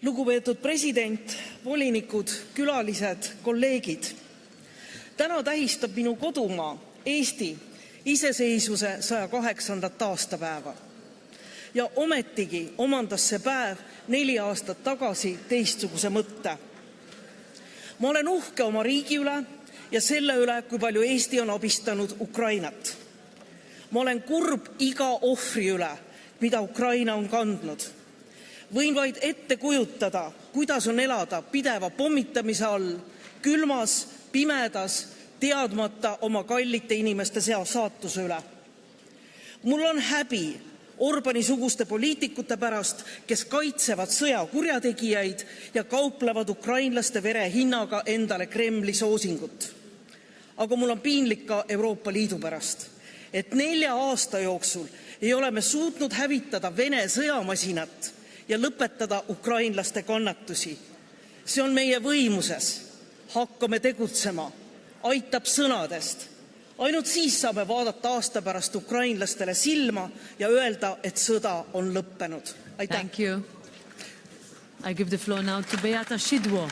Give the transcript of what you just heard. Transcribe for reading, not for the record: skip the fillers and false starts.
Lugupeetud president, volinikud, külalised, kolleegid. Täna tähistab minu kodumaa Eesti iseseisvuse 108. aastapäeva. Ja ometigi omandas see päev 4 aastat tagasi teistsuguse mõtte. Ma olen uhke oma riigi üle ja selle üle, kui palju Eesti on abistanud Ukrainat. Ma olen kurb iga ohvri üle, mida Ukraina on kandnud. Võin vaid ette kujutada, kuidas on elada pideva pommitamise all, külmas, pimedas, teadmata oma kallite inimeste saatuse üle. Mul on häbi Orbani-suguste poliitikute pärast, kes kaitsevad sõja kurjategijaid ja kauplevad ukrainlaste vere hinnaga endale Kremli soosingut. Aga mul on piinlik ka Euroopa Liidu pärast, et 4 aasta jooksul ei ole me suutnud hävitada Vene sõjamasinat ja lõpetada ukrainlaste kannatusi. See on meie võimuses. Hakkame tegutsema. Aitab sõnadest. Ainult siis saame vaadata aasta pärast ukrainlastele silma ja öelda, et sõda on lõppenud. Aitäh. Thank you. I give the floor now to Beata Szydło.